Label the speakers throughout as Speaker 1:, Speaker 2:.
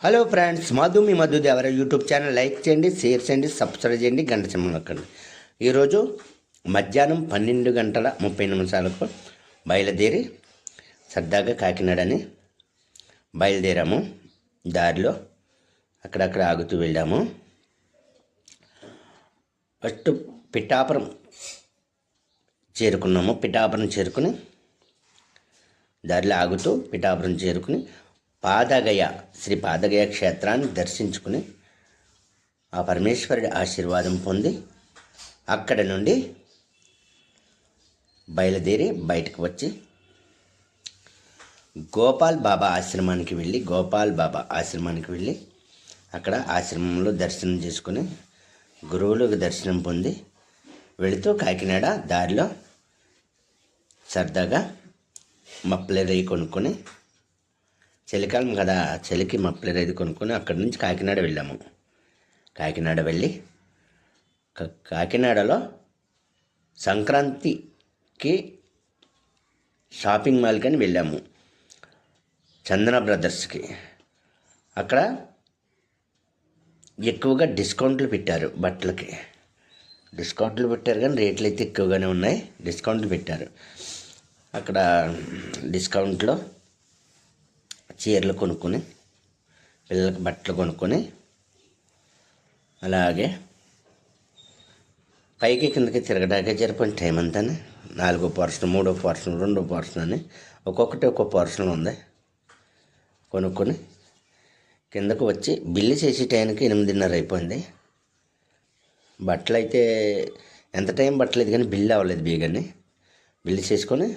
Speaker 1: Hello friends, Madhu మీ మధు దేవర YouTube channel like చేయండి, share చేయండి, subscribe చేయండి, గంట సింహం నొక్కండి. ఈరోజు మధ్యాహ్నం 12:30 బయలుదేరి సరదాగా కాకినాడని బయలుదేరాము. దారిలో అక్కడక్కడ ఆగుతూ వెళ్ళాము. ఫస్ట్ పిఠాపురం చేరుకున్నాము. పిఠాపురం చేరుకుని దారిలో ఆగుతూ పిఠాపురం చేరుకుని పాదగయ శ్రీ పాదగయ క్షేత్రాన్ని దర్శించుకుని ఆ పరమేశ్వరుడి ఆశీర్వాదం పొంది అక్కడ నుండి బయలుదేరి బయటకు వచ్చి గోపాల్ బాబా ఆశ్రమానికి వెళ్ళి అక్కడ ఆశ్రమంలో దర్శనం చేసుకుని గురువులకు దర్శనం పొంది వెళుతూ కాకినాడ దారిలో సరదాగా మప్లెరై కొనుక్కొని, చలికాలం కదా, చలికి మప్లెర్ అది కొనుక్కొని అక్కడి నుంచి కాకినాడ వెళ్ళాము. కాకినాడ వెళ్ళి కాకినాడలో సంక్రాంతికి షాపింగ్ మాల్కి అని వెళ్ళాము, చందన బ్రదర్స్కి. అక్కడ ఎక్కువగా డిస్కౌంట్లు పెట్టారు, బట్టలకి డిస్కౌంట్లు పెట్టారు, కానీ రేట్లు అయితే ఎక్కువగానే ఉన్నాయి. డిస్కౌంట్లు పెట్టారు. అక్కడ డిస్కౌంట్లో చీరలు కొనుక్కొని, పిల్లలకి బట్టలు కొనుక్కొని, అలాగే పైకి కిందకి తిరగడానికి జరిపోయిన టైం అంతా 4వ పోర్షన్, 3వ పోర్షన్, 2వ పోర్షన్ అని ఒక్కొక్కటి ఒక్కో పోర్షన్ ఉంది. కొనుక్కొని కిందకు వచ్చి బిల్లు చేసే టైంకి 8:30 అయిపోయింది. బట్టలు అయితే ఎంత టైం పట్టలేదు, కానీ బిల్లు అవ్వలేదు. బీగాని బిల్లు చేసుకొని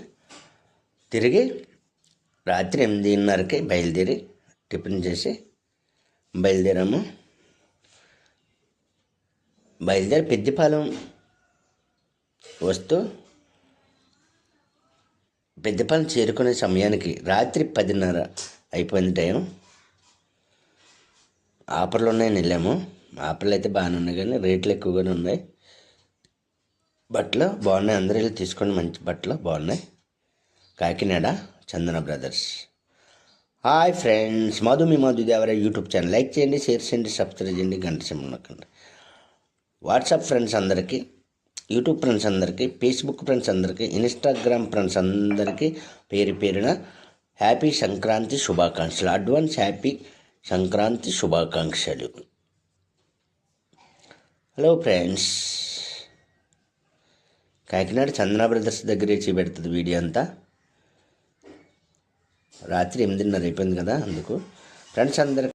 Speaker 1: తిరిగి రాత్రి 8:30కి బయలుదేరి టిఫిన్ చేసి బయలుదేరాము. బయలుదేరి పెద్దపాలెం వస్తూ పెద్దపాలెం చేరుకునే సమయానికి రాత్రి 10:30 అయిపోయింది టైం. ఆఫర్లు ఉన్నాయని వెళ్ళాము. ఆఫర్లు అయితే బాగానే ఉన్నాయి, కానీ రేట్లు ఎక్కువగానే ఉన్నాయి. బట్టలు బాగున్నాయి, అందరూ వెళ్ళి తీసుకోండి, మంచి బట్టలు బాగున్నాయి. కాకినాడ చందన బ్రదర్స్. హాయ్ ఫ్రెండ్స్, మధు మీ మధు దేవర యూట్యూబ్ ఛానల్ లైక్ చేయండి, షేర్ చేయండి, సబ్స్క్రైబ్ చేయండి, గంట సింబల్ నొక్కండి. వాట్సాప్ ఫ్రెండ్స్ అందరికీ, యూట్యూబ్ ఫ్రెండ్స్ అందరికీ, ఫేస్బుక్ ఫ్రెండ్స్ అందరికీ, ఇన్స్టాగ్రామ్ ఫ్రెండ్స్ అందరికీ పేరు పేరున హ్యాపీ సంక్రాంతి శుభాకాంక్షలు, అడ్వాన్స్ హ్యాపీ సంక్రాంతి శుభాకాంక్షలు. హలో ఫ్రెండ్స్, కాకినాడ చందన బ్రదర్స్ దగ్గర చూపెడుతుంది వీడియో అంతా. రాత్రి 8:30 అయిపోయింది కదా, అందుకు ఫ్రెండ్స్ అందరు